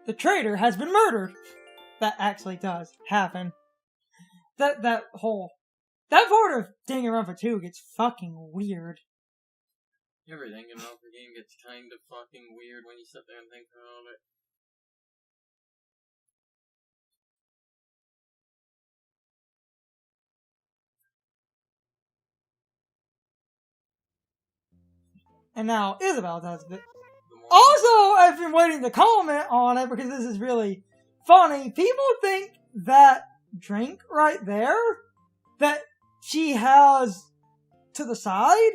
the traitor has been murdered. That actually does happen. That part of Danganronpa 2 gets fucking weird. Everything in the game gets kind of fucking weird when you sit there and think about it. And now Isabel does it. Also, I've been waiting to comment on it because this is really funny. People think that drink right there that she has to the side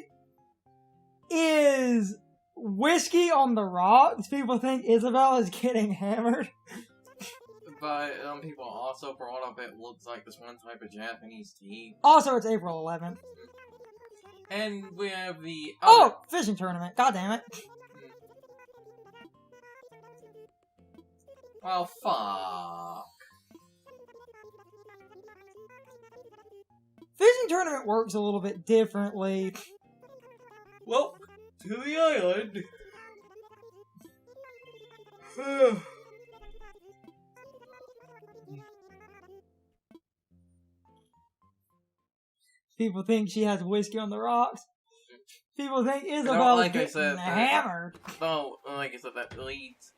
is whiskey on the rocks. People think Isabel is getting hammered. But people also brought up it looks like this one type of Japanese tea. Also, it's April 11th. And we have the other... Oh! Fishing tournament. God damn it. Well, fuck. Fishing tournament works a little bit differently. Well, to the island. People think she has whiskey on the rocks. People think Isabel is getting hammered. No, like I said, that leads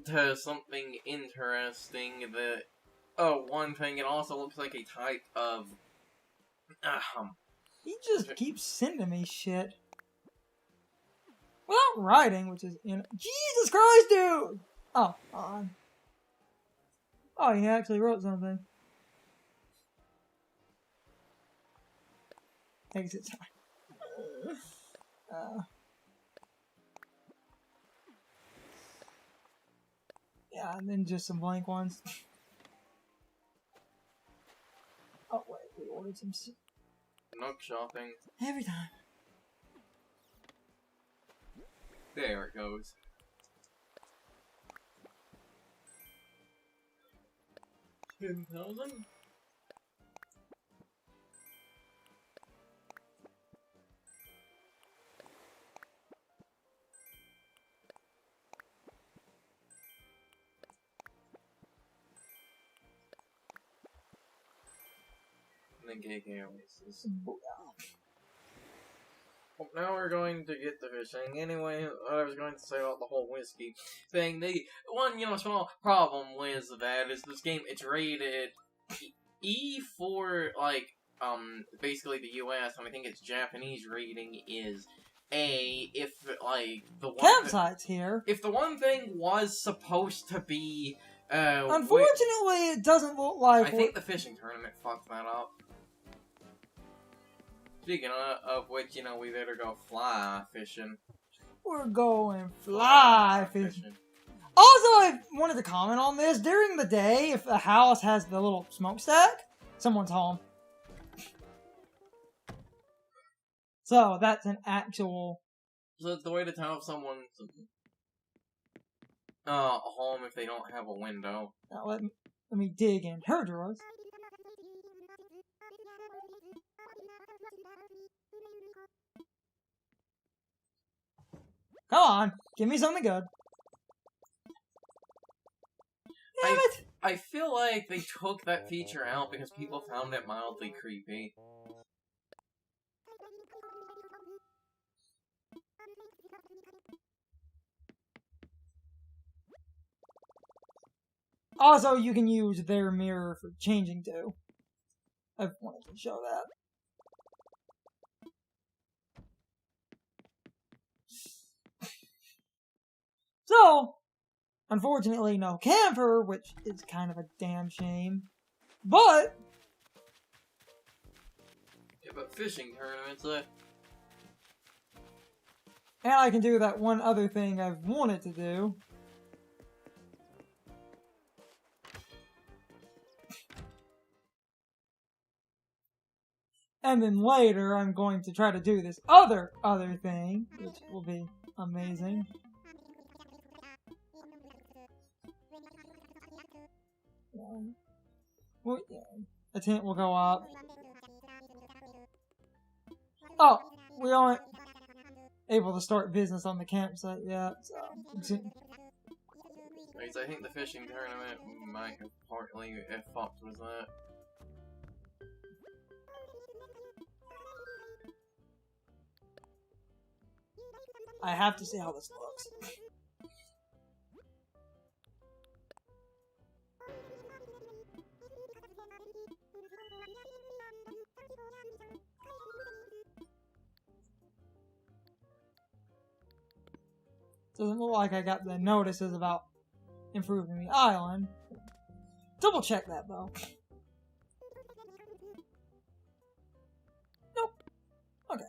to something interesting that... Oh, one thing, it also looks like a type of... He just keeps sending me shit. Without writing, which is... Jesus Christ, dude! Oh, on. Oh, he actually wrote something. Exit time. Yeah, and then just some blank ones. Oh, wait, we ordered some... Nook shopping. Every time. There it goes. $10,000? And then KK Oasis. Well, now we're going to get to fishing. Anyway, what I was going to say about the whole whiskey thing, the one, small problem with that is this game, it's rated E for, basically the US, and I think its Japanese rating is A, if, the one... Campsites here. If the one thing was supposed to be, unfortunately, it doesn't look like... I think the fishing tournament fucked that up. Speaking of which, we better go fly fishing. We're going fly fishing. Also, I wanted to comment on this. During the day, if a house has the little smokestack, someone's home. So, that's an actual... So it's the way to tell if someone's home if they don't have a window. Now, let me dig in her drawers. Come on, give me something good. Damn it! I feel like they took that feature out because people found it mildly creepy. Also, you can use their mirror for changing too. I wanted to show that. So, unfortunately, no camper, which is kind of a damn shame. But... Yeah, but fishing tournaments, And I can do that one other thing I've wanted to do. And then later, I'm going to try to do this other thing, which will be amazing. Well, yeah. A tent will go up. Oh, we aren't able to start business on the campsite yet, so... Like, I think the fishing tournament might have partly fucked with that. I have to see how this looks. Doesn't look like I got the notices about improving the island. Double check that though. Nope. Okay.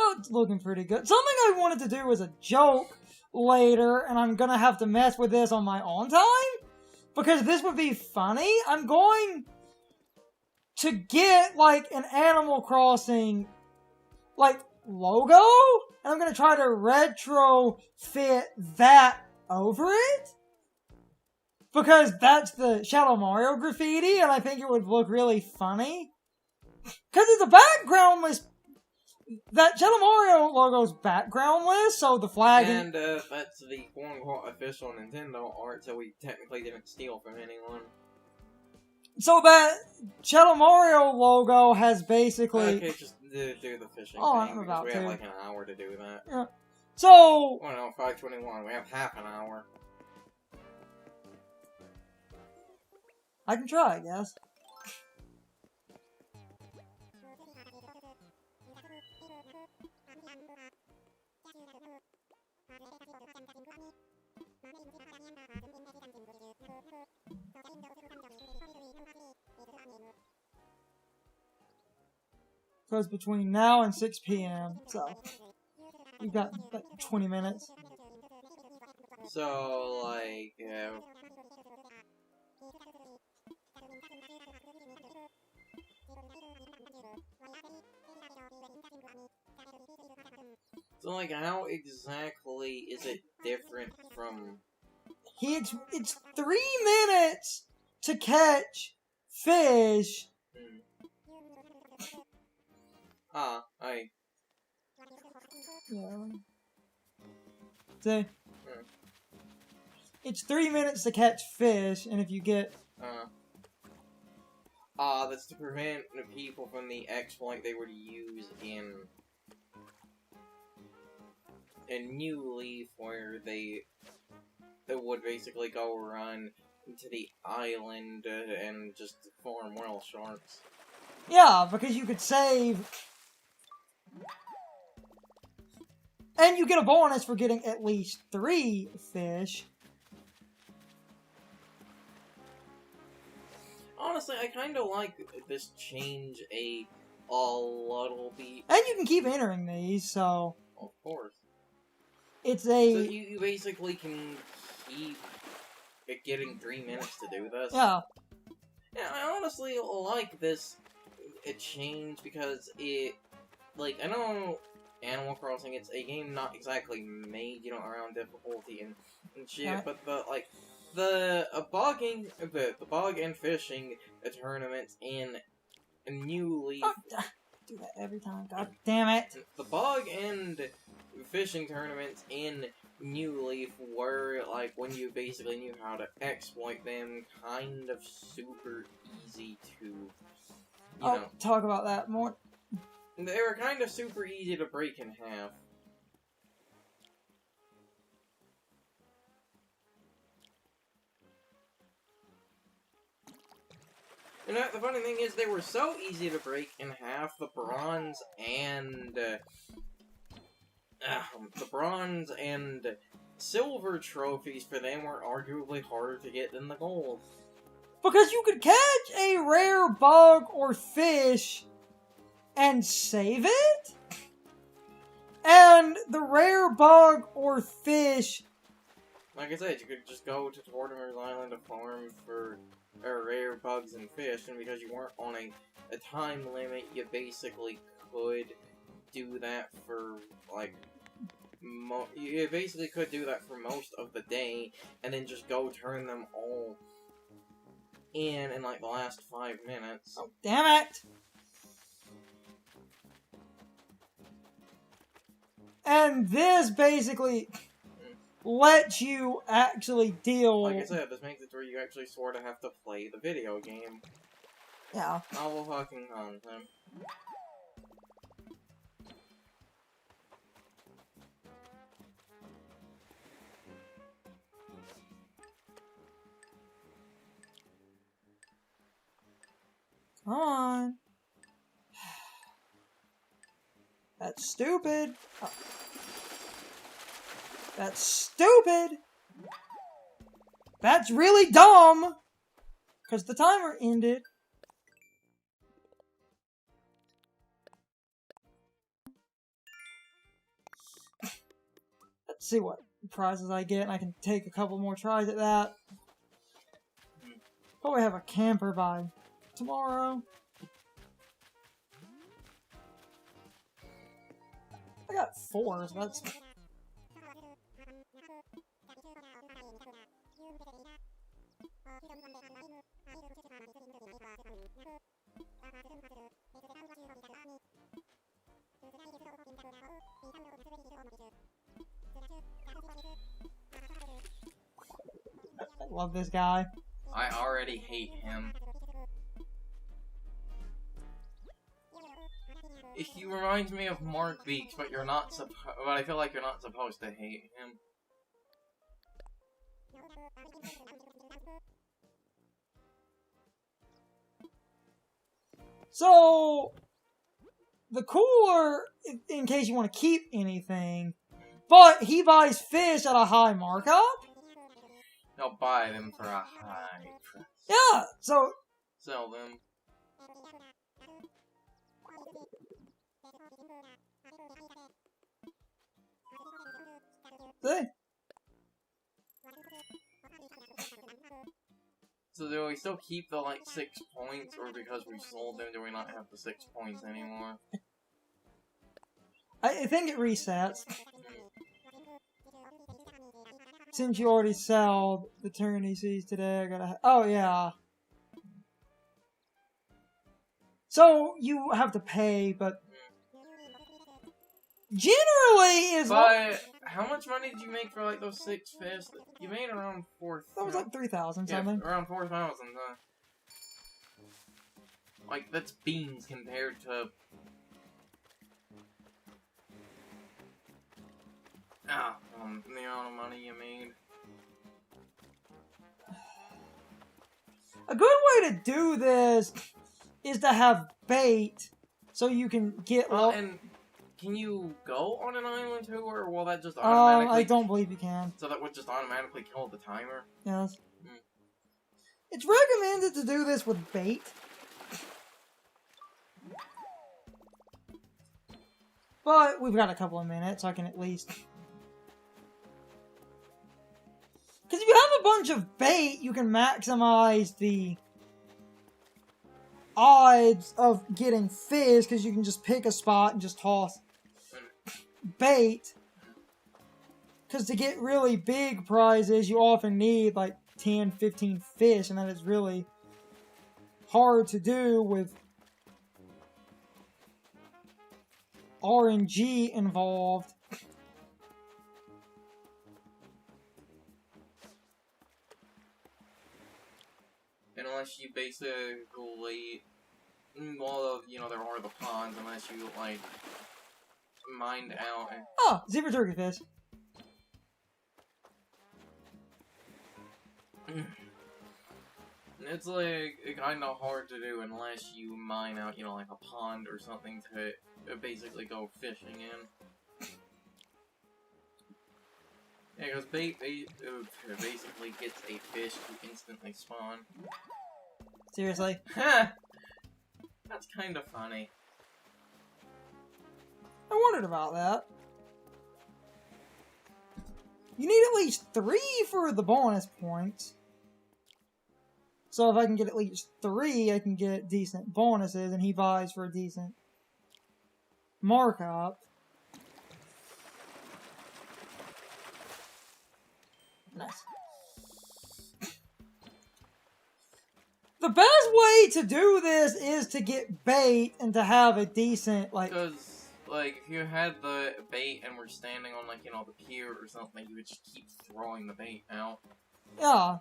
Oh, it's looking pretty good. Something I wanted to do was a joke later, and I'm gonna have to mess with this on my own time, because this would be funny. I'm going to get, like, an Animal Crossing, like, logo, and I'm gonna try to retrofit that over it, because that's the Shadow Mario graffiti, and I think it would look really funny. Because it's a backgroundless. That Shadow Mario logo's backgroundless, so the flag. And that's the quote-unquote official Nintendo art, so we technically didn't steal from anyone. So that Shadow Mario logo has basically. Okay, just do the fishing Oh, thing, I'm because about we to. have like an hour to do that. Yeah. So. Oh no, 5:21. We have half an hour. I can try, I guess. So it's between now and 6 p.m. So you've got like 20 minutes. So, like, so, like, how exactly is it different from... It's 3 minutes to catch fish. Yeah. See? It's 3 minutes to catch fish, and if you get... that's to prevent the people from the exploit they would use in New Leaf, where they would basically go run to the island and just farm whale sharks. Yeah, because you could save... And you get a bonus for getting at least 3 fish. Honestly, I kind of like this change a little bit. And you can keep entering these, so... Of course. It's a... So you basically can keep getting 3 minutes to do this. Yeah. Yeah, I honestly like this change because it... Like, I know Animal Crossing, it's a game not exactly made, you know, around difficulty and shit, Right. but the bug and fishing tournaments in New Leaf. Oh, do that every time. God damn it. The bug and fishing tournaments in New Leaf were like when you basically knew how to exploit them, kind of super easy to, you know. Talk about that more. They were kind of super easy to break in half. You know, the funny thing is, they were so easy to break in half, the bronze and silver trophies for them were arguably harder to get than the gold. Because you could catch a rare bug or fish and save it? And the rare bug or fish... Like I said, you could just go to Tortimer's Island to farm for rare bugs and fish, and because you weren't on a time limit, you basically could do that for, like, You basically could do that for most of the day, and then just go turn them all in like the last 5 minutes. Oh, damn it! And this basically lets you actually deal... Like I said, this makes it where you actually sort of have to play the video game. Yeah. Novel fucking content. Come on. That's stupid. Oh. That's stupid. That's really dumb. Because the timer ended. Let's see what prizes I get, and I can take a couple more tries at that. Probably have a camper by tomorrow. I got 4, so that's... I love this guy. I already hate him. He reminds me of Mark Beeks, but you're not but I feel like you're not supposed to hate him. So, the cooler, in case you want to keep anything, but he buys fish at a high markup? He'll buy them for a high price. Yeah, so... Sell them. See? So do we still keep the, like, 6 points, or because we sold them, do we not have the 6 points anymore? I think it resets. Since you already sold the Tourney seeds today, I gotta... Oh, yeah. So, you have to pay, but... Generally is... But, how much money did you make for, like, those 6 fish? You made around 4,000. That was like 3,000 something. Yeah, around 4,000, huh? Like, that's beans compared to... the amount of money you made. A good way to do this is to have bait, so you can get... And can you go on an island too, or will that just automatically... I don't believe you can. So that would just automatically kill the timer? Yes. It's recommended to do this with bait. But we've got a couple of minutes, so I can at least... Because if you have a bunch of bait, you can maximize the odds of getting fish, because you can just pick a spot and just toss bait. Because to get really big prizes, you often need like 10, 15 fish, and that is really hard to do with RNG involved. Unless you basically, well, you know, there are the ponds, unless you, like, mined out and... Oh, zebra turkey fish. It's, like, kind of hard to do unless you mine out, you know, like a pond or something to basically go fishing in. Yeah, because bait basically gets a fish to instantly spawn. Seriously? That's kind of funny. I wondered about that. You need at least 3 for the bonus points. So if I can get at least 3, I can get decent bonuses, and he buys for a decent markup. Nice. The best way to do this is to get bait and to have a decent, like... Because, like, if you had the bait and were standing on, like, you know, the pier or something, you would just keep throwing the bait out. Yeah.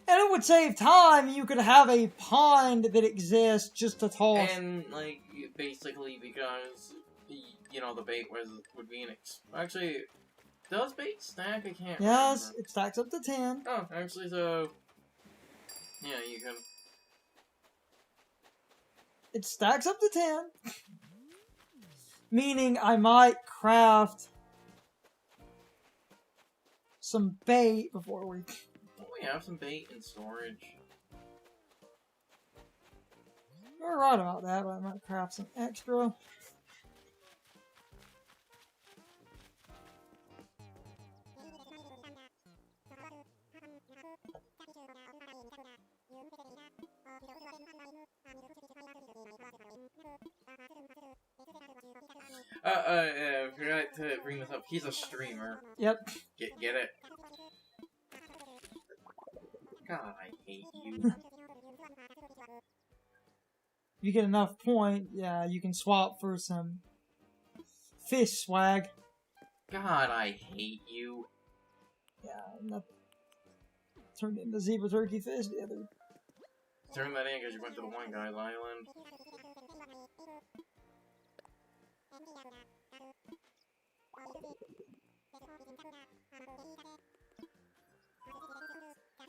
And it would save time. You could have a pond that exists just to toss. And, like, basically because, you know, the bait would be actually, does bait stack? I can't Yes, remember. it stacks up to 10. Oh, actually, so, yeah, you can. It stacks up to 10. Meaning I might craft some bait before we... Don't we have some bait in storage? You're right about that, but I might craft some extra. I forgot to bring this up. He's a streamer. Yep. Get it? God, I hate you. You get enough point, yeah, you can swap for some fish swag. God, I hate you. Yeah, turned into zebra turkey fish the other. Turn that in because you went to the one guy's island.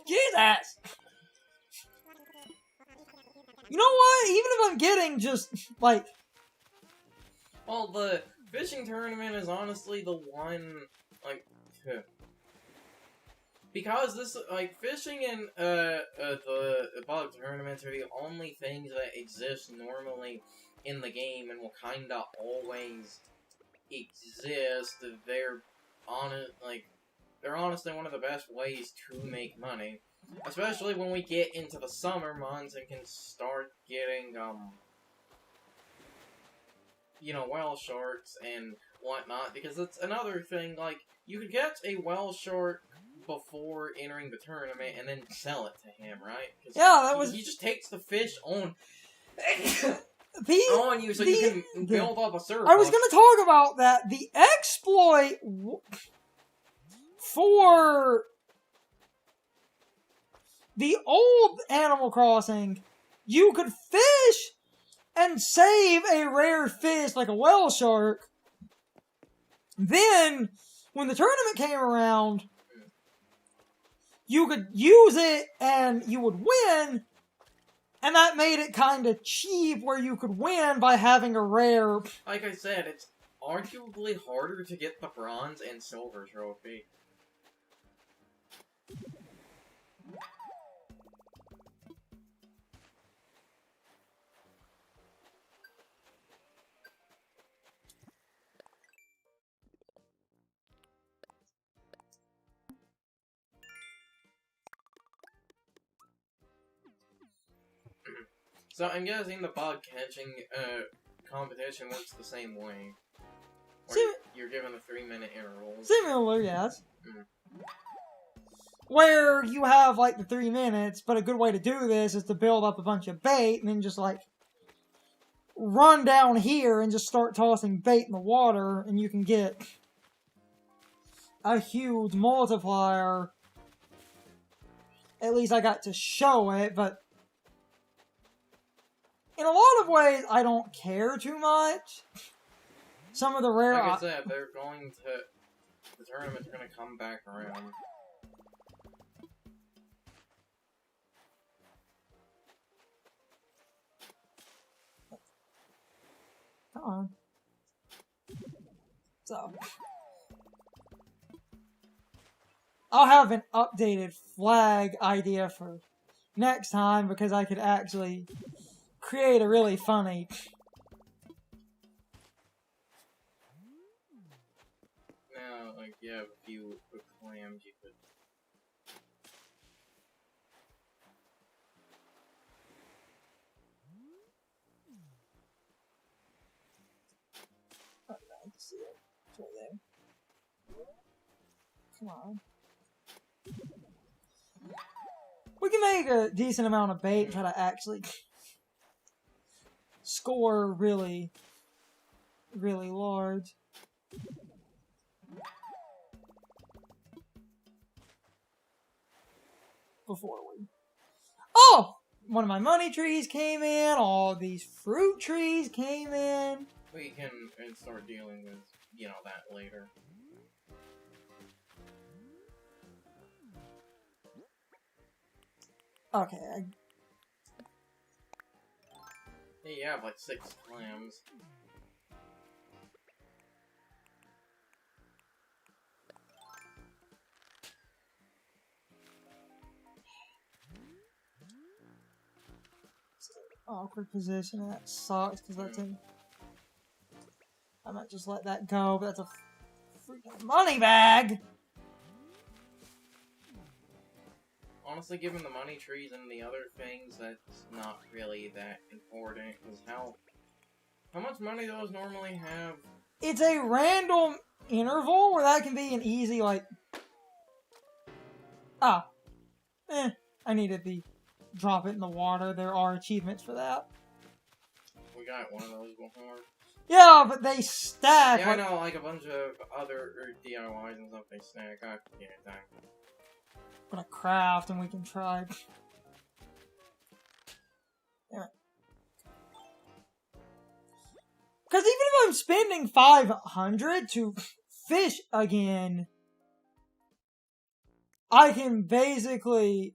Jesus! You know what? Even if I'm getting just, like... Well, the fishing tournament is honestly the one, like... Because this, like, fishing and, the bug tournaments are the only things that exist normally in the game and will kinda always exist. They're honestly one of the best ways to make money. Especially when we get into the summer months and can start getting, you know, whale sharks and whatnot. Because it's another thing, like, you could catch a whale shark before entering the tournament and then sell it to him, right? Yeah, that was... He just takes the fish on... on you so you can build up a surplus. I was going to talk about that. The exploit for the old Animal Crossing, you could fish and save a rare fish like a whale shark. Then, when the tournament came around, you could use it and you would win, and that made it kind of cheap where you could win by having a rare... Like I said, it's arguably harder to get the bronze and silver trophy. So I'm guessing the bug catching competition works the same way. You're given a 3-minute interval. Similar, yes. Where you have, like, the 3 minutes, but a good way to do this is to build up a bunch of bait and then just, like, run down here and just start tossing bait in the water, and you can get a huge multiplier. At least I got to show it, but in a lot of ways, I don't care too much. Some of the rare... Like I said, the tournament's gonna come back around. Come on. So... I'll have an updated flag idea for next time, because I could actually create a really funny... Now, like, you have a few scams you could. Oh, I can see it. It's right there. Come on. We can make a decent amount of bait and try to actually score really, really large. Before we... Oh! One of my money trees came in, all these fruit trees came in. We can start dealing with, you know, that later. Okay, Yeah, you have like 6 clams. awkward position, and that sucks because that's in. I might just let that go, but that's a freaking money bag. Honestly, given the money trees and the other things, that's not really that important. Because how much money those normally have? It's a random interval where that can be an easy like. Ah, I needed the drop it in the water. There are achievements for that. We got one of those before. Yeah, but they stack. Yeah, I know, like a bunch of other DIYs and stuff they stack. I get that. I'm gonna craft and we can try. Yeah. Because even if I'm spending 500 to fish again, I can basically.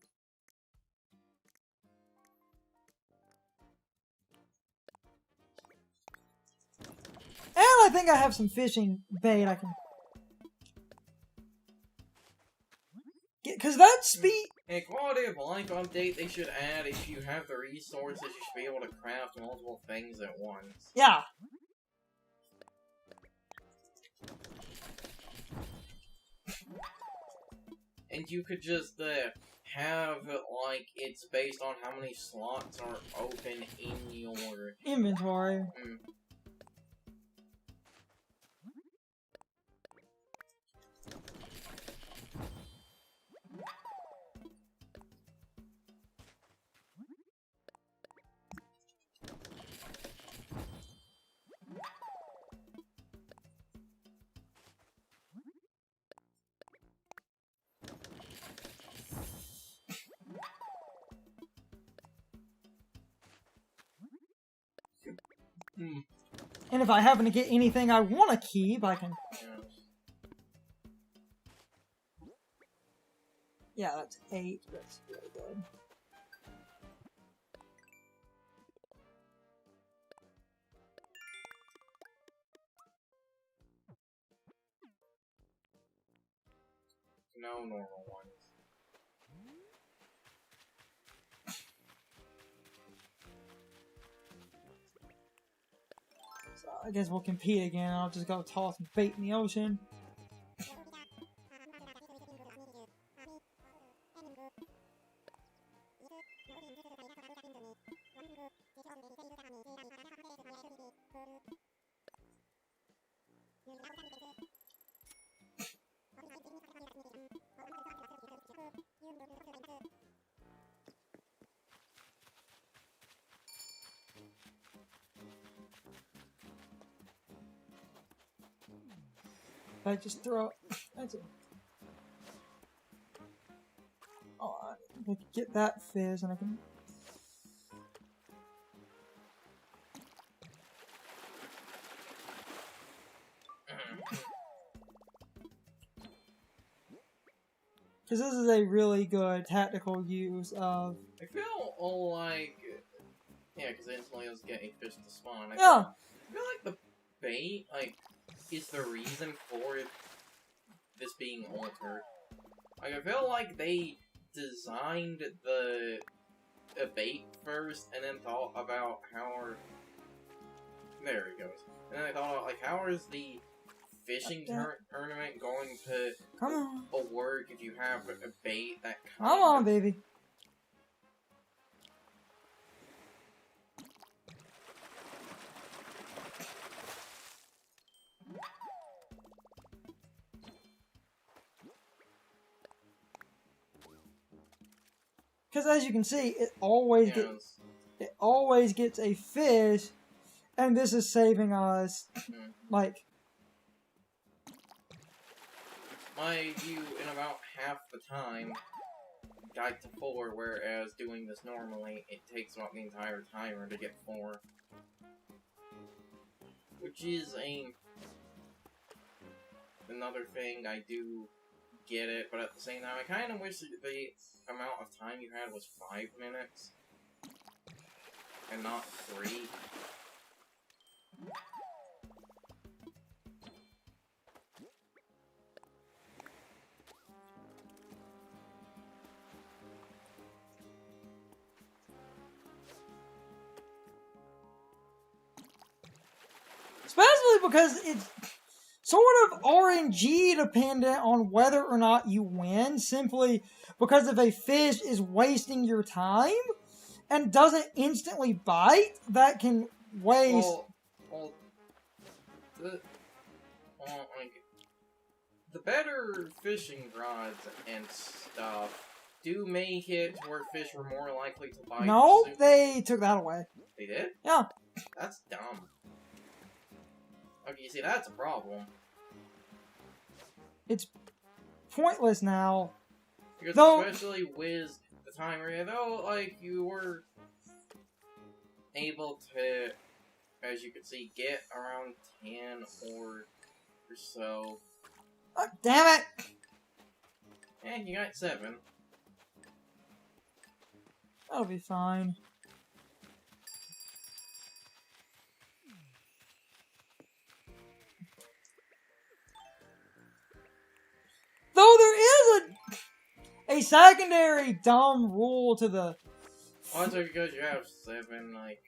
And I think I have some fishing bait I can get, because that speed. A quality of life update they should add: if you have the resources, you should be able to craft multiple things at once. Yeah. And you could just have like it's based on how many slots are open in your Inventory. And if I happen to get anything I want to keep, I can. Yeah, that's 8. That's really good. No normal ones. So I guess we'll compete again. I'll just go toss bait in the ocean. I just throw. That's it. Oh, I can get that fizz, and I can. Because this is a really good tactical use of. I feel like, yeah, because instantly I was getting fish to spawn. I feel like the bait, like, is the reason for this being altered. Like, I feel like they designed the bait first, and then thought about how there it goes. And then I thought, like, how is the fishing tournament going to Come on. work if you have a bait that Come on, baby. Because as you can see, it always gets a fish, and this is saving us, like... Mind you, in about half the time, got to 4, whereas doing this normally, it takes about the entire timer to get 4. Which is another thing, I do get it, but at the same time, I kind of wish that the amount of time you had was 5 minutes, and not 3. Especially because it's sort of RNG dependent on whether or not you win, simply because if a fish is wasting your time and doesn't instantly bite, that can waste... The better fishing rods and stuff do make it to where fish were more likely to bite. No, they took that away. They did? Yeah. That's dumb. Okay, you see, that's a problem. It's pointless now. Because though, especially with the timer, though, like, you were able to, as you could see, get around 10 or so. Oh, damn it! And you got 7. That'll be fine. Though there is a secondary dumb rule to the... Also, because you have 7, like,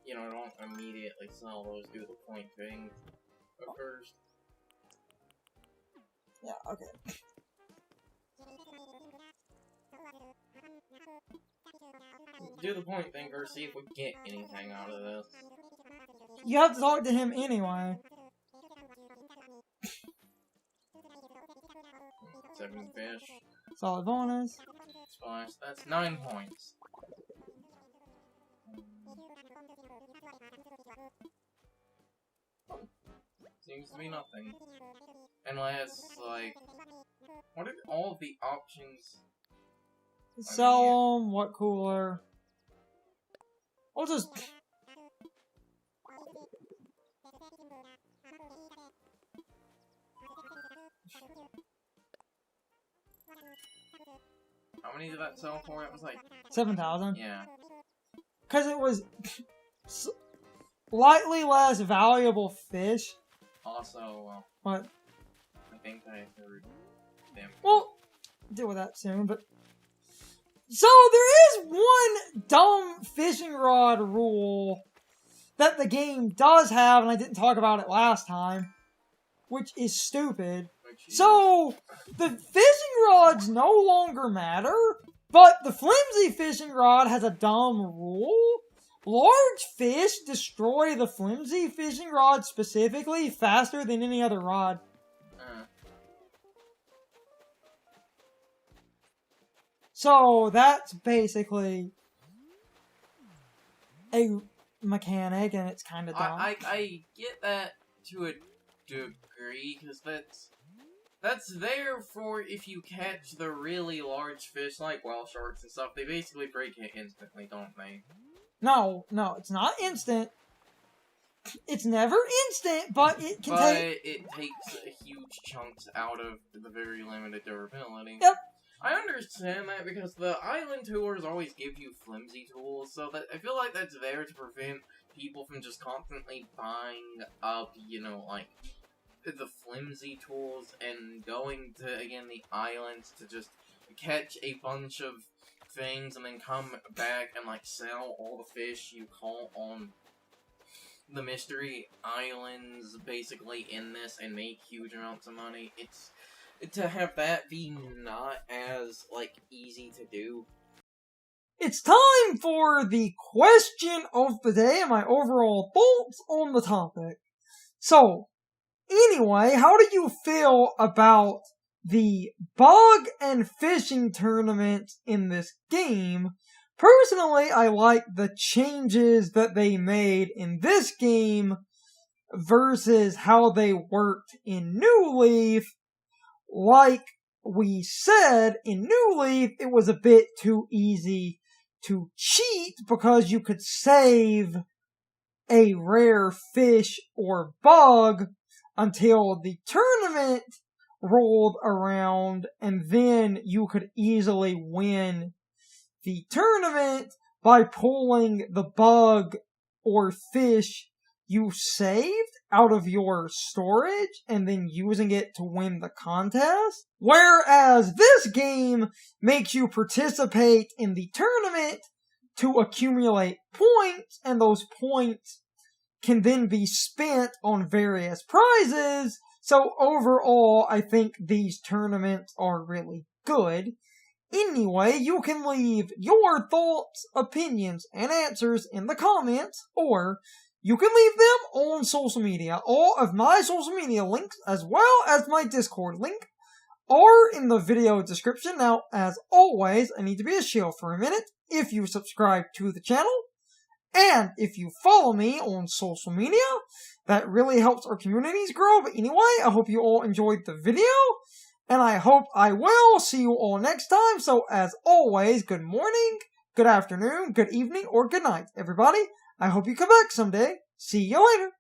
you know, don't immediately sell those, do the point thing first. Yeah, okay. Do the point thing first, see if we get anything out of this. You have to talk to him anyway. 7 fish. Solid bonus. Splash. That's 9 points. Seems to be nothing. Unless, like, what are all the options? Sell them. What cooler? I'll just... How many did that sell for? It was like 7,000. Yeah. Because it was slightly less valuable fish. Also, What? I think I heard them. Well, deal with that soon, but... So, there is one dumb fishing rod rule that the game does have, and I didn't talk about it last time, which is stupid. So, the fishing rods no longer matter, but the flimsy fishing rod has a dumb rule. Large fish destroy the flimsy fishing rod specifically faster than any other rod. So, that's basically a mechanic, and it's kind of dumb. I get that to a degree, because that's there for if you catch the really large fish, like whale sharks and stuff. They basically break it instantly, don't they? No, it's not instant. It's never instant, but it can take... But it takes huge chunks out of the very limited durability. Yep. I understand that because the island tours always give you flimsy tools, so that I feel like that's there to prevent people from just constantly buying up, you know, like, the flimsy tools and going to, again, the islands to just catch a bunch of things and then come back and, like, sell all the fish you caught on the mystery islands basically in this and make huge amounts of money. To have that be not as, like, easy to do. It's time for the question of the day and my overall thoughts on the topic. So, anyway, how do you feel about the bug and fishing tournament in this game? Personally, I like the changes that they made in this game versus how they worked in New Leaf. Like we said, in New Leaf, it was a bit too easy to cheat because you could save a rare fish or bug until the tournament rolled around, and then you could easily win the tournament by pulling the bug or fish you saved out of your storage and then using it to win the contest. Whereas this game makes you participate in the tournament to accumulate points, and those points can then be spent on various prizes. So overall, I think these tournaments are really good. Anyway, you can leave your thoughts, opinions, and answers in the comments, or you can leave them on social media. All of my social media links, as well as my Discord link, are in the video description. Now, as always, I need to be a shield for a minute. If you subscribe to the channel, and if you follow me on social media, that really helps our communities grow. But anyway, I hope you all enjoyed the video, and I hope I will see you all next time. So, as always, good morning, good afternoon, good evening, or good night, everybody. I hope you come back someday. See you later.